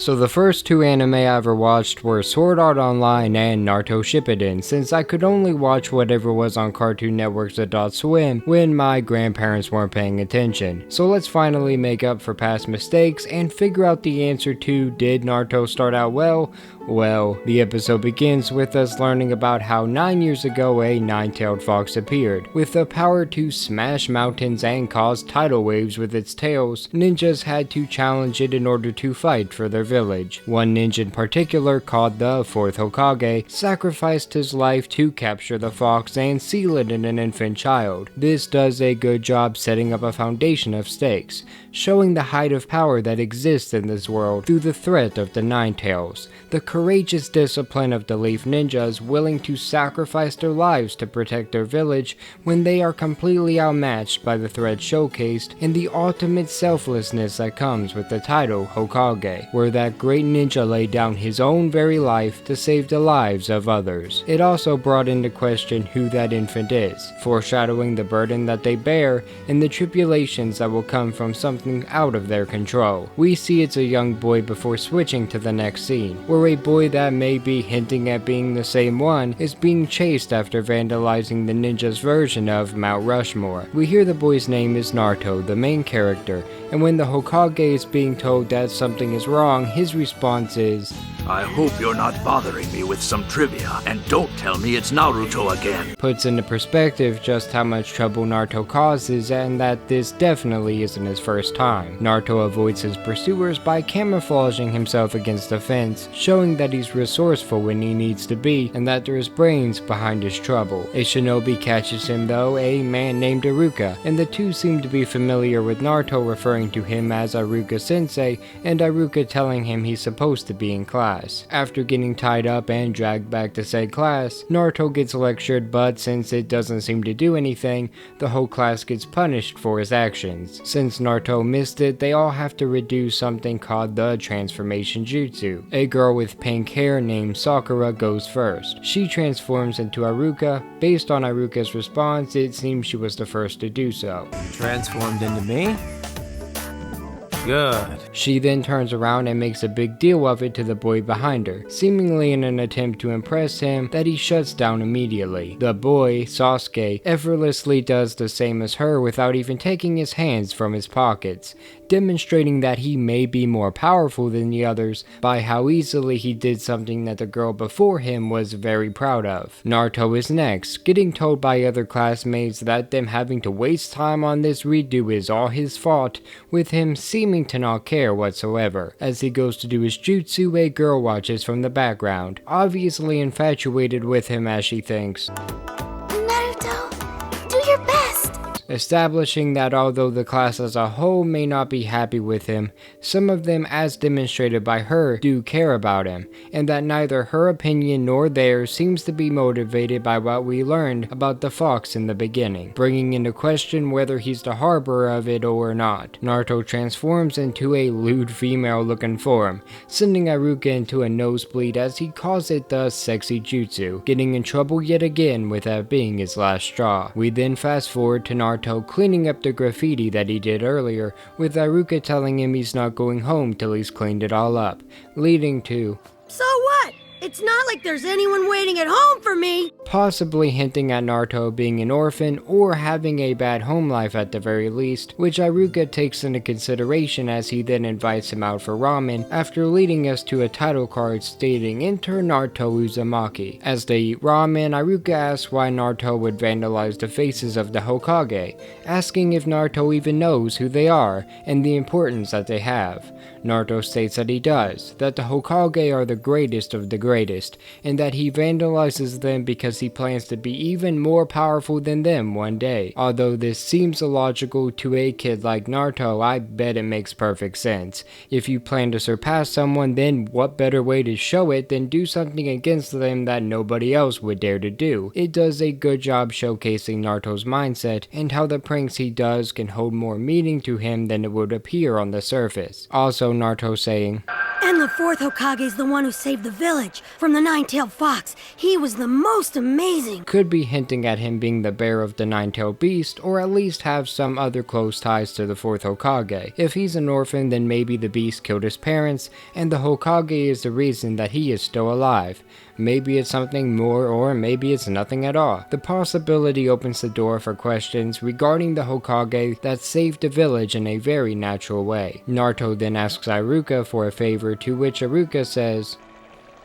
So the first two anime I ever watched were Sword Art Online and Naruto Shippuden, since I could only watch whatever was on Cartoon Network's Adult Swim when my grandparents weren't paying attention. So let's finally make up for past mistakes and figure out the answer to, did Naruto start out well? Well, the episode begins with us learning about how 9 years ago a nine-tailed fox appeared. With the power to smash mountains and cause tidal waves with its tails, ninjas had to challenge it in order to fight for their village. One ninja in particular, called the fourth Hokage, sacrificed his life to capture the fox and seal it in an infant child. This does a good job setting up a foundation of stakes, showing the height of power that exists in this world through the threat of the Nine Tails. The courageous discipline of the Leaf Ninjas willing to sacrifice their lives to protect their village when they are completely outmatched by the threat showcased, and the ultimate selflessness that comes with the title Hokage, where that great ninja laid down his own very life to save the lives of others. It also brought into question who that infant is, foreshadowing the burden that they bear and the tribulations that will come from something out of their control. We see it's a young boy before switching to the next scene, where a boy that may be hinting at being the same one is being chased after vandalizing the ninja's version of Mount Rushmore. We hear the boy's name is Naruto, the main character, and when the Hokage is being told that something is wrong, his response is, "I hope you're not bothering me with some trivia, and don't tell me it's Naruto again." Puts into perspective just how much trouble Naruto causes, and that this definitely isn't his first time. Naruto avoids his pursuers by camouflaging himself against a fence, showing that he's resourceful when he needs to be, and that there is brains behind his trouble. A shinobi catches him though, a man named Iruka, and the two seem to be familiar with Naruto referring to him as Iruka Sensei, and Iruka telling him he's supposed to be in class. After getting tied up and dragged back to said class, Naruto gets lectured, but since it doesn't seem to do anything, the whole class gets punished for his actions. Since Naruto missed it, they all have to redo something called the transformation jutsu. A girl with pink hair named Sakura goes first. She transforms into Iruka. Based on Iruka's response, it seems she was the first to do so. Transformed into me? Good. She then turns around and makes a big deal of it to the boy behind her, seemingly in an attempt to impress him that he shuts down immediately. The boy, Sasuke, effortlessly does the same as her without even taking his hands from his pockets, demonstrating that he may be more powerful than the others by how easily he did something that the girl before him was very proud of. Naruto is next, getting told by other classmates that them having to waste time on this redo is all his fault, with him seeming to not care whatsoever. As he goes to do his jutsu, a girl watches from the background, obviously infatuated with him as she thinks, "Naruto, do your best!" establishing that although the class as a whole may not be happy with him, some of them, as demonstrated by her, do care about him, and that neither her opinion nor theirs seems to be motivated by what we learned about the fox in the beginning, bringing into question whether he's the harborer of it or not. Naruto transforms into a lewd female-looking form, sending Iruka into a nosebleed as he calls it the sexy jutsu, getting in trouble yet again with that being his last straw. We then fast forward to Naruto cleaning up the graffiti that he did earlier, with Iruka telling him he's not going home till he's cleaned it all up, leading to, "So what? It's not like there's anyone waiting at home for me!" possibly hinting at Naruto being an orphan or having a bad home life at the very least, which Iruka takes into consideration as he then invites him out for ramen, after leading us to a title card stating "Enter Naruto Uzumaki." As they eat ramen, Iruka asks why Naruto would vandalize the faces of the Hokage, asking if Naruto even knows who they are and the importance that they have. Naruto states that he does, that the Hokage are the greatest of the greatest, and that he vandalizes them because he plans to be even more powerful than them one day. Although this seems illogical to a kid like Naruto, I bet it makes perfect sense. If you plan to surpass someone, then what better way to show it than do something against them that nobody else would dare to do? It does a good job showcasing Naruto's mindset, and how the pranks he does can hold more meaning to him than it would appear on the surface. Also, Naruto saying, "And the fourth Hokage's the one who saved the village. village from the nine-tailed fox. He was the most amazing. Could be hinting at him being the bearer of the nine-tailed beast, or at least have some other close ties to the 4th Hokage. If he's an orphan, then maybe the beast killed his parents, and the Hokage is the reason that he is still alive. Maybe it's something more, or maybe it's nothing at all. The possibility opens the door for questions regarding the Hokage that saved the village in a very natural way. Naruto then asks Iruka for a favor, to which Iruka says,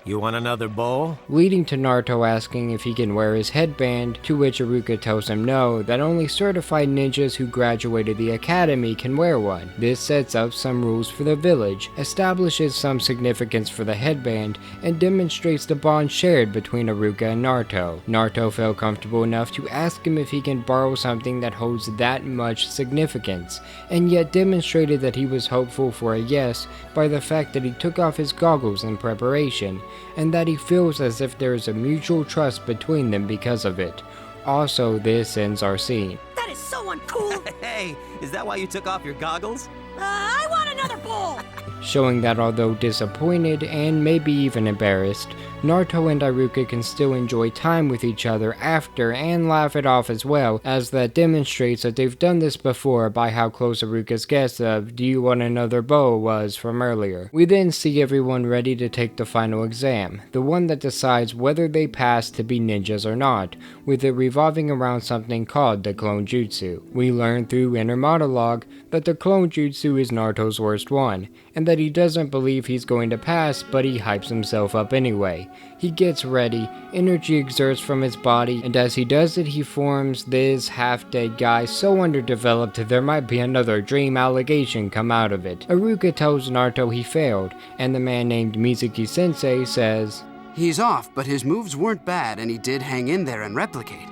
You want another bowl? leading to Naruto asking if he can wear his headband, to which Iruka tells him no, that only certified ninjas who graduated the academy can wear one. This sets up some rules for the village, establishes some significance for the headband, and demonstrates the bond shared between Iruka and Naruto. Naruto felt comfortable enough to ask him if he can borrow something that holds that much significance, and yet demonstrated that he was hopeful for a yes by the fact that he took off his goggles in preparation, and that he feels as if there is a mutual trust between them because of it. Also, this ends our scene. That is so uncool. Hey, is that why you took off your goggles? I want another bowl. Showing that although disappointed and maybe even embarrassed, Naruto and Iruka can still enjoy time with each other after and laugh it off as well, as that demonstrates that they've done this before by how close Iruka's guess of "do you want another bowl" was from earlier. We then see everyone ready to take the final exam, the one that decides whether they pass to be ninjas or not, with it revolving around something called the clone jutsu. We learn through inner monologue that the clone jutsu is Naruto's worst one, and that he doesn't believe he's going to pass, but he hypes himself up anyway. He gets ready, energy exerts from his body, and as he does it, he forms this half-dead guy so underdeveloped there might be another dream allegation come out of it. Iruka tells Naruto he failed, and the man named Mizuki Sensei says, He's off, but his moves weren't bad and he did hang in there and replicate.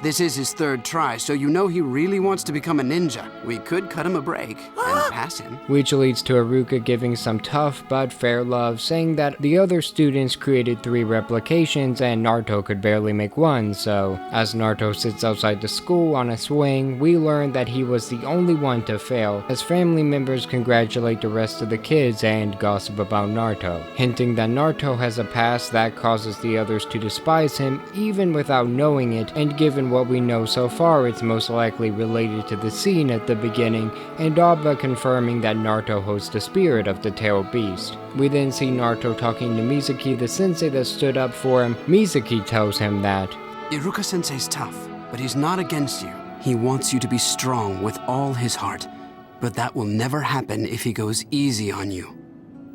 This is his 3rd try, so you know he really wants to become a ninja. We could cut him a break and pass him. which leads to Iruka giving some tough but fair love, saying that the other students created 3 replications and Naruto could barely make one. So as Naruto sits outside the school on a swing, we learn that he was the only one to fail, as family members congratulate the rest of the kids and gossip about Naruto, hinting that Naruto has a past that causes the others to despise him even without knowing it, and given what we know so far, it's most likely related to the scene at the beginning, and all but confirming that Naruto holds the spirit of the tailed beast. We then see Naruto talking to Mizuki, the sensei that stood up for him. Mizuki tells him that Iruka sensei's tough, but he's not against you. He wants you to be strong with all his heart, but that will never happen if he goes easy on you.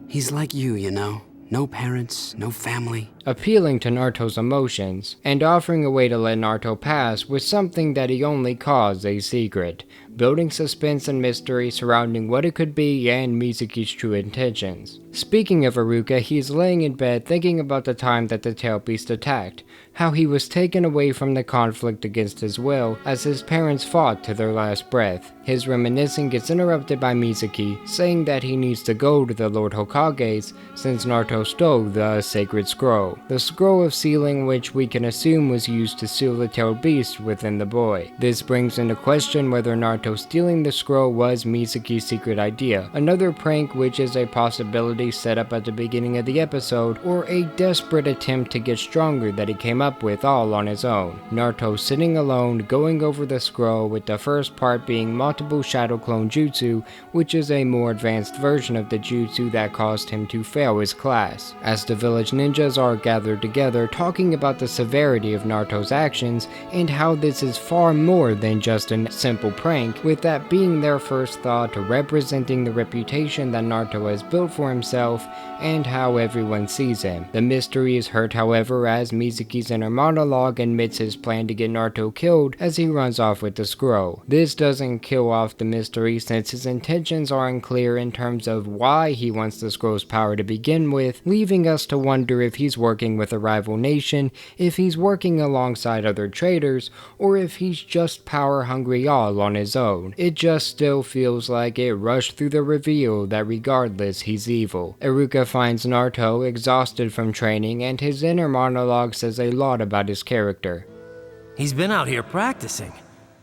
He's like you know. No parents, no family. appealing to Naruto's emotions, and offering a way to let Naruto pass with something that he only calls a secret, building suspense and mystery surrounding what it could be and Mizuki's true intentions. Speaking of Iruka, he's laying in bed thinking about the time that the tail beast attacked, how he was taken away from the conflict against his will as his parents fought to their last breath. His reminiscing gets interrupted by Mizuki, saying that he needs to go to the Lord Hokage's since Naruto stole the sacred scroll. The scroll of sealing, which we can assume was used to seal the tailed beast within the boy. This brings into question whether Naruto stealing the scroll was Mizuki's secret idea, another prank which is a possibility set up at the beginning of the episode, or a desperate attempt to get stronger that he came up with all on his own. Naruto sitting alone going over the scroll, with the first part being multiple shadow clone jutsu, which is a more advanced version of the jutsu that caused him to fail his class. As the village ninjas are gathered together talking about the severity of Naruto's actions and how this is far more than just a simple prank, with that being their first thought, representing the reputation that Naruto has built for himself and how everyone sees him. The mystery is hurt, however, as Mizuki's inner monologue admits his plan to get Naruto killed as he runs off with the scroll. This doesn't kill off the mystery since his intentions are unclear in terms of why he wants the scroll's power to begin with, leaving us to wonder if he's working with a rival nation, if he's working alongside other traders, or if he's just power hungry all on his own. It just still feels like it rushed through the reveal that regardless he's evil. Iruka finds Naruto exhausted from training, and his inner monologue says a lot about his character. He's been out here practicing.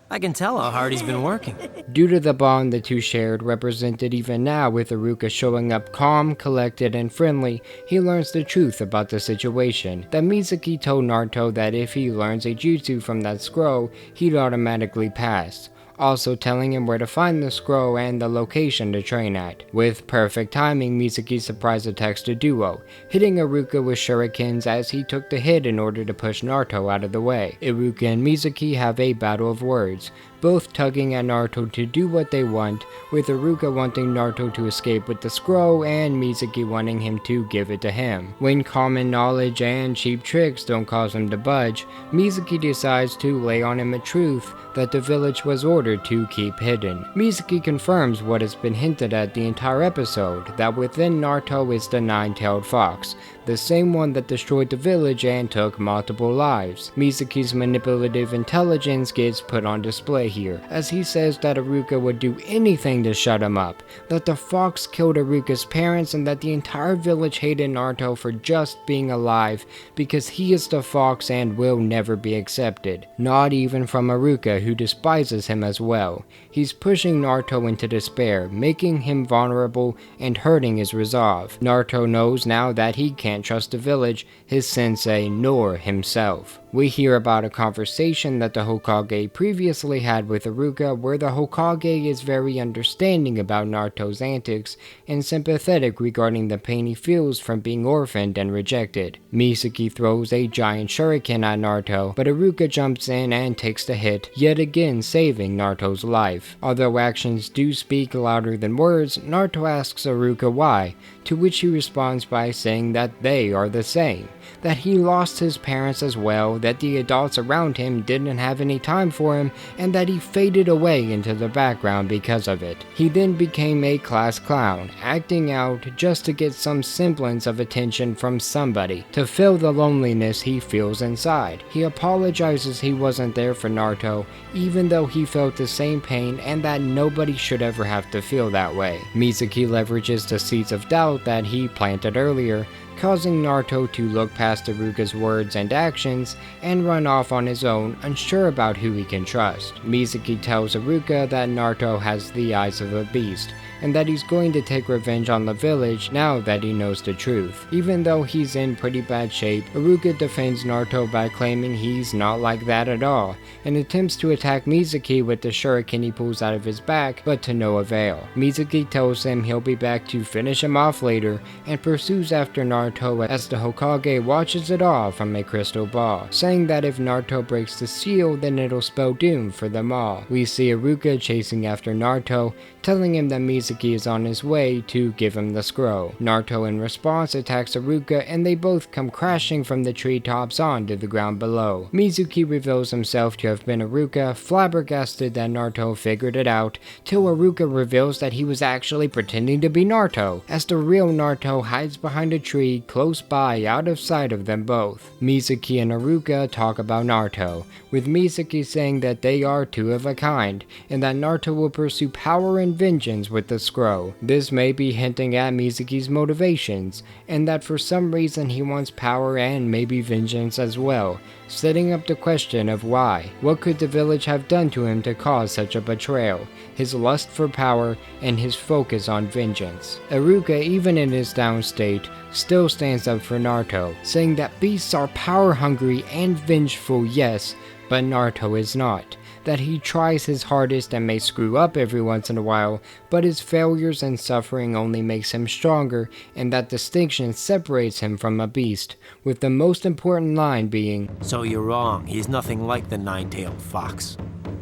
I can tell how hard he's been working. Due to the bond the two shared, represented even now with Iruka showing up calm, collected, and friendly, he learns the truth about the situation. That Mizuki told Naruto that if he learns a jutsu from that scroll, he'd automatically pass, also telling him where to find the scroll and the location to train at. With perfect timing, Mizuki surprise attacks the duo, hitting Iruka with shurikens as he took the hit in order to push Naruto out of the way. Iruka and Mizuki have a battle of words, both tugging at Naruto to do what they want, with Iruka wanting Naruto to escape with the scroll and Mizuki wanting him to give it to him. When common knowledge and cheap tricks don't cause him to budge, Mizuki decides to lay on him a truth that the village was ordered to keep hidden. Mizuki confirms what has been hinted at the entire episode, that within Naruto is the nine-tailed fox, the same one that destroyed the village and took multiple lives. Mizuki's manipulative intelligence gets put on display here, as he says that Iruka would do anything to shut him up, that the fox killed Iruka's parents, and that the entire village hated Naruto for just being alive because he is the fox and will never be accepted. Not even from Iruka, who despises him as well. He's pushing Naruto into despair, making him vulnerable and hurting his resolve. Naruto knows now that he can't trust the village, his sensei, nor himself. We hear about a conversation that the Hokage previously had with Iruka, where the Hokage is very understanding about Naruto's antics and sympathetic regarding the pain he feels from being orphaned and rejected. Mizuki throws a giant shuriken at Naruto, but Iruka jumps in and takes the hit, yet again saving Naruto's life. Although actions do speak louder than words, Naruto asks Iruka why, to which he responds by saying that they are the same, that he lost his parents as well, that the adults around him didn't have any time for him, and that he faded away into the background because of it. He then became a class clown, acting out just to get some semblance of attention from somebody, to fill the loneliness he feels inside. He apologizes he wasn't there for Naruto, even though he felt the same pain and that nobody should ever have to feel that way. Mizuki leverages the seeds of doubt that he planted earlier, causing Naruto to look past Iruka's words and actions and run off on his own, unsure about who he can trust. Mizuki tells Iruka that Naruto has the eyes of a beast, and that he's going to take revenge on the village now that he knows the truth. Even though he's in pretty bad shape, Iruka defends Naruto by claiming he's not like that at all, and attempts to attack Mizuki with the shuriken he pulls out of his back, but to no avail. Mizuki tells him he'll be back to finish him off later, and pursues after Naruto as the Hokage watches it all from a crystal ball, saying that if Naruto breaks the seal, then it'll spell doom for them all. We see Iruka chasing after Naruto, telling him that Mizuki is on his way to give him the scroll. Naruto in response attacks Iruka, and they both come crashing from the treetops onto the ground below. Mizuki reveals himself to have been Iruka, flabbergasted that Naruto figured it out, till Iruka reveals that he was actually pretending to be Naruto, as the real Naruto hides behind a tree close by, out of sight of them both. Mizuki and Iruka talk about Naruto, with Mizuki saying that they are two of a kind, and that Naruto will pursue power and vengeance with the scroll. This may be hinting at Mizuki's motivations, and that for some reason he wants power and maybe vengeance as well, setting up the question of why. What could the village have done to him to cause such a betrayal? His lust for power and his focus on vengeance. Iruka, even in his down state, still stands up for Naruto, saying that beasts are power hungry and vengeful, yes, but Naruto is not. That he tries his hardest and may screw up every once in a while, but his failures and suffering only makes him stronger, and that distinction separates him from a beast, with the most important line being, So you're wrong. He's nothing like the nine-tailed fox.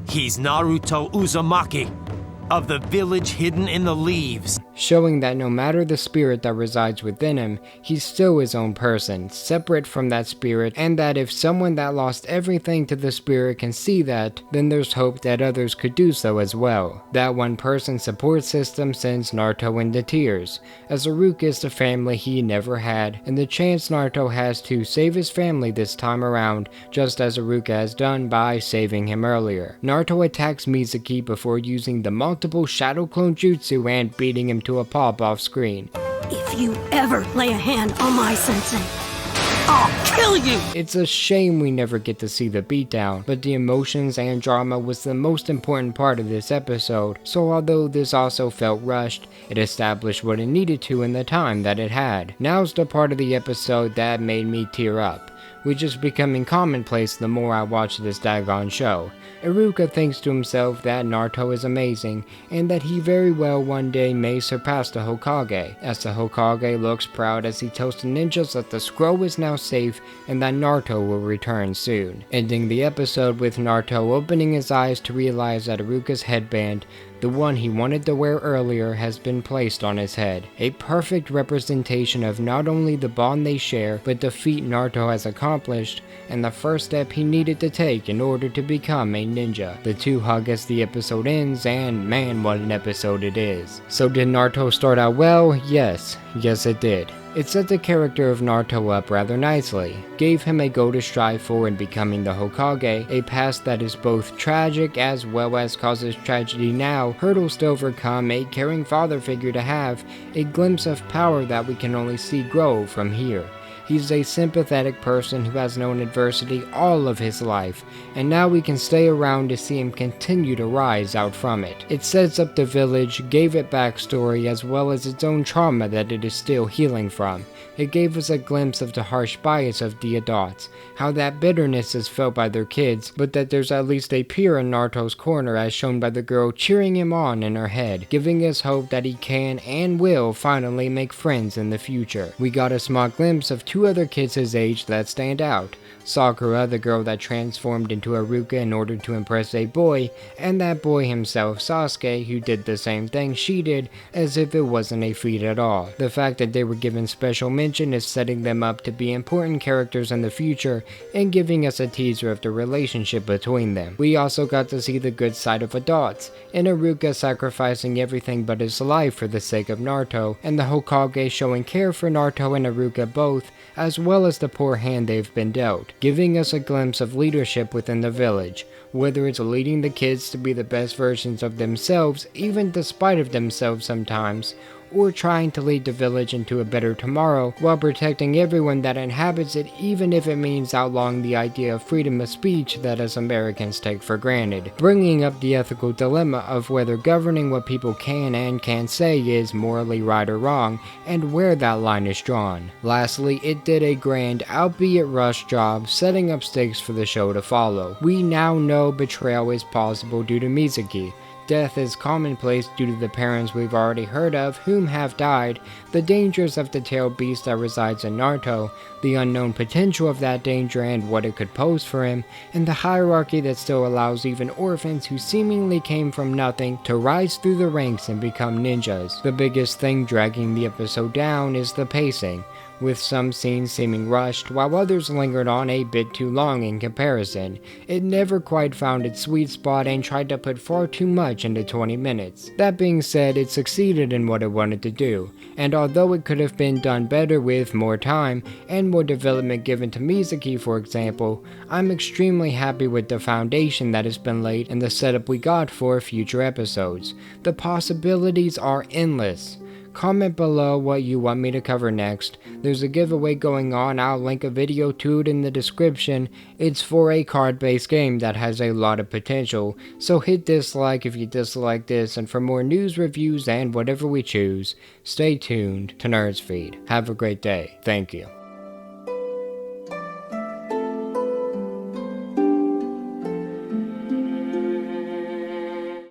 He's Naruto Uzumaki, of the village hidden in the leaves. showing that no matter the spirit that resides within him, he's still his own person, separate from that spirit, and that if someone that lost everything to the spirit can see that, then there's hope that others could do so as well. That one person support system sends Naruto into tears, as Iruka is the family he never had, and the chance Naruto has to save his family this time around, just as Iruka has done by saving him earlier. Naruto attacks Mizuki before using the multiple shadow clone jutsu and beating him to a pulp off screen. If you ever lay a hand on my sensei, I'll kill you! It's a shame we never get to see the beatdown, but the emotions and drama was the most important part of this episode, so although this also felt rushed, it established what it needed to in the time that it had. Now's the part of the episode that made me tear up, which is becoming commonplace the more I watch this daggone show. Iruka thinks to himself that Naruto is amazing, and that he very well one day may surpass the Hokage, as the Hokage looks proud as he tells the ninjas that the scroll is now safe and that Naruto will return soon. Ending the episode with Naruto opening his eyes to realize that Iruka's headband, the one he wanted to wear earlier, has been placed on his head. A perfect representation of not only the bond they share, but the feat Naruto has accomplished, and the first step he needed to take in order to become a ninja. The two hug as the episode ends, and man, what an episode it is. So did Naruto start out well? Yes it did. It set the character of Naruto up rather nicely, gave him a goal to strive for in becoming the Hokage, a past that is both tragic as well as causes tragedy now, hurdles to overcome, a caring father figure to have, a glimpse of power that we can only see grow from here. He's a sympathetic person who has known adversity all of his life, and now we can stay around to see him continue to rise out from it. It sets up the village, gave it backstory as well as its own trauma that it is still healing from. It gave us a glimpse of the harsh bias of the adults, how that bitterness is felt by their kids, but that there's at least a peer in Naruto's corner as shown by the girl cheering him on in her head, giving us hope that he can and will finally make friends in the future. We got a small glimpse of two other kids his age that stand out. Sakura, the girl that transformed into Iruka in order to impress a boy, and that boy himself, Sasuke, who did the same thing she did as if it wasn't a feat at all. The fact that they were given special mention is setting them up to be important characters in the future and giving us a teaser of the relationship between them. We also got to see the good side of adults, and Iruka sacrificing everything but his life for the sake of Naruto, and the Hokage showing care for Naruto and Iruka both, as well as the poor hand they've been dealt, giving us a glimpse of leadership within the village, whether it's leading the kids to be the best versions of themselves, even despite of themselves sometimes, or trying to lead the village into a better tomorrow while protecting everyone that inhabits it, even if it means outlawing the idea of freedom of speech that us Americans take for granted, bringing up the ethical dilemma of whether governing what people can and can't say is morally right or wrong, and where that line is drawn. Lastly, it did a grand, albeit rushed job, setting up stakes for the show to follow. We now know betrayal is possible due to Mizuki. Death is commonplace due to the parents we've already heard of whom have died, the dangers of the tailed beast that resides in Naruto, the unknown potential of that danger and what it could pose for him, and the hierarchy that still allows even orphans who seemingly came from nothing to rise through the ranks and become ninjas. The biggest thing dragging the episode down is the pacing, with some scenes seeming rushed while others lingered on a bit too long in comparison. It never quite found its sweet spot and tried to put far too much into 20 minutes. That being said, it succeeded in what it wanted to do, and although it could have been done better with more time and more development given to Mizuki, for example, I'm extremely happy with the foundation that has been laid and the setup we got for future episodes. The possibilities are endless. Comment below what you want me to cover next. There's a giveaway going on, I'll link a video to it in the description. It's for a card-based game that has a lot of potential, so hit dislike if you dislike this, and for more news, reviews, and whatever we choose, stay tuned to Nerdsfeed. Have a great day. Thank you.